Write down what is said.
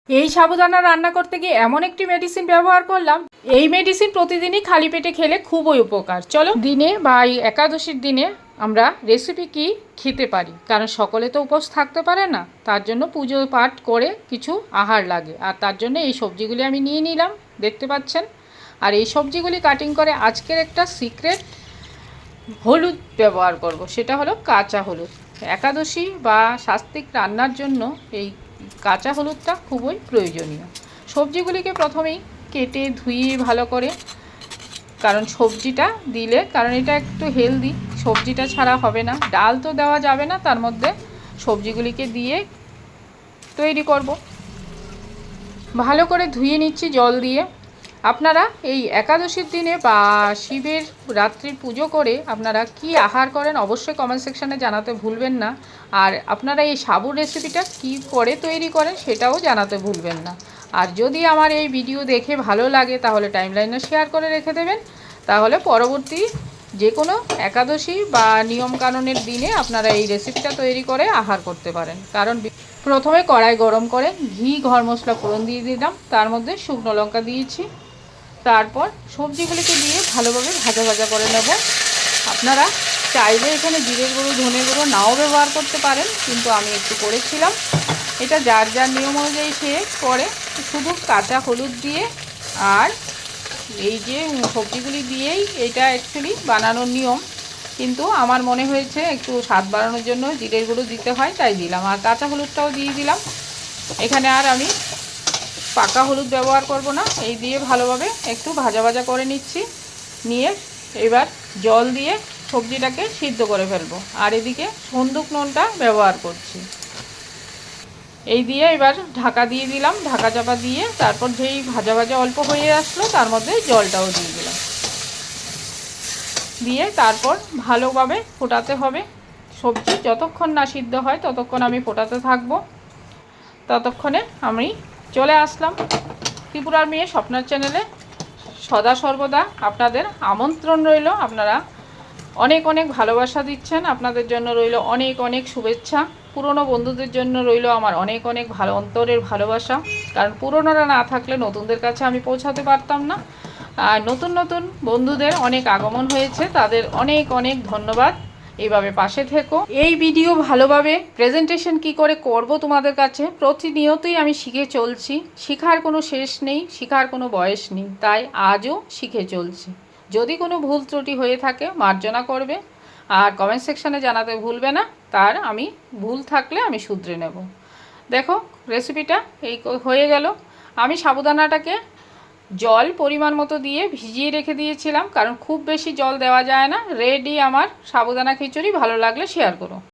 এই সাবুদানা রান্না করতে গিয়ে এমন একটি মেডিসিন ব্যবহার করলাম, এই মেডিসিন প্রতিদিনই খালি পেটে খেলে খুবই উপকার। চলো দিনে বা এই একাদশীর দিনে আমরা রেসিপি কি খেতে পারি, কারণ সকলে তো উপোস থাকতে পারে না, তার জন্য পুজো পাঠ করে কিছু আহার লাগে, আর তার জন্য এই সবজিগুলি আমি নিয়ে নিলাম, দেখতে পাচ্ছেন। আর এই সবজিগুলি কাটিং করে আজকের একটা সিক্রেট হলুদ ব্যবহার করব, সেটা হলো কাঁচা হলুদ। একাদশী বা স্বাস্তিক রান্নার জন্য এই কাঁচা হলুদটা খুবই প্রয়োজনীয়। সবজিগুলিকে প্রথমেই কেটে ধুয়ে ভালো করে, কারণ সবজিটা দিলে, কারণ এটা একটু হেলদি, সবজিটা ছাড়া হবে না, ডাল তো দেওয়া যাবে না, তার মধ্যে সবজিগুলিকে দিয়ে তৈরি করব। ভালো করে ধুয়ে নিচ্ছি জল দিয়ে। আপনারা এই একাদশীর দিনে বা শিবের রাত্রির পুজো করে আপনারা কি আহার করেন অবশ্যই কমেন্ট সেকশানে জানাতে ভুলবেন না। আর আপনারা এই সাবুর রেসিপিটা কি করে তৈরি করেন সেটাও জানাতে ভুলবেন না। আর যদি আমার এই ভিডিও দেখে ভালো লাগে তাহলে টাইমলাইনে শেয়ার করে রেখে দেবেন, তাহলে পরবর্তী যে কোনো একাদশী বা নিয়মকানুনের দিনে আপনারা এই রেসিপিটা তৈরি করে আহার করতে পারেন। কারণ প্রথমে কড়াই গরম করে ঘি, গরম মশলা ফোড়ন দিয়ে দিলাম, তার মধ্যে শুকনো লঙ্কা দিয়েছি, তারপর সবজিগুলিকে দিয়ে ভালোভাবে ভাজা ভাজা করে নেব। আপনারা চাইলে এখানে জিরের গুঁড়ো, ধনে গুঁড়ো নাও ব্যবহার করতে পারেন, কিন্তু আমি একটু করেছিলাম। এটা যার যার নিয়ম অনুযায়ী সে করে। শুধু কাঁচা হলুদ দিয়ে আর এই যে সবজিগুলি দিয়েই এটা অ্যাকচুয়ালি বানানোর নিয়ম, কিন্তু আমার মনে হয়েছে একটু স্বাদ বাড়ানোর জন্য জিরের গুঁড়ো দিতে হয়, তাই দিলাম। আর কাঁচা হলুদটাও দিয়ে দিলাম। এখানে আর আমি পাকা হলুদ ব্যবহার করব না। এই দিয়ে ভালোভাবে একটু ভাজা ভাজা করে নিচ্ছি, নিয়ে এবার জল দিয়ে সবজিটাকে সিদ্ধ করে ফেলবো। আর এদিকে সন্দুক নুনটা ব্যবহার করছি। এই দিয়ে এবার ঢাকা দিয়ে দিলাম, ঢাকা চাপা দিয়ে তারপর যেই ভাজা ভাজা অল্প হয়ে আসলো তার মধ্যে জলটাও দিয়ে দিলাম, দিয়ে তারপর ভালোভাবে ফোটাতে হবে। সবজি যতক্ষণ না সিদ্ধ হয় ততক্ষণ আমি ফোটাতে থাকবো। ততক্ষণে আমি চলে আসলাম ত্রিপুরার মেয়ে স্বপ্নার চ্যানেলে। সদা সর্বদা আপনাদের আমন্ত্রণ রইল। আপনারা অনেক অনেক ভালোবাসা দিচ্ছেন, আপনাদের জন্য রইল অনেক অনেক শুভেচ্ছা। পুরনো বন্ধুদের জন্য রইল আমার অনেক অনেক ভালো অন্তরের ভালোবাসা, কারণ পুরনোরা না থাকলে নতুনদের কাছে আমি পৌঁছাতে পারতাম না। আর নতুন নতুন বন্ধুদের অনেক আগমন হয়েছে, তাদের অনেক অনেক ধন্যবাদ। এইভাবে পাশে থেকো। এই ভিডিও ভালোভাবে প্রেজেন্টেশন কি করে করব তোমাদের কাছে প্রতিনিয়তই আমি শিখে চলছি। শেখার কোনো শেষ নেই, শেখার কোনো বয়স নেই, তাই আজও শিখে চলছি। যদি কোনো ভুল ত্রুটি হয়ে থাকে মার্জনা করবে, আর কমেন্ট সেকশানে জানাতে ভুলবে না, তার আমি ভুল থাকলে আমি শুধরে নেব। দেখো রেসিপিটা এই হয়ে গেল। আমি সাবুদানাটাকে জল পরিমাণ মতো দিয়ে ভিজিয়ে রেখে দিয়েছিলাম, কারণ খুব বেশি জল দেওয়া যায় না। রেডি আমার সাবুদানা খিচুড়ি। ভালো লাগলে শেয়ার করো।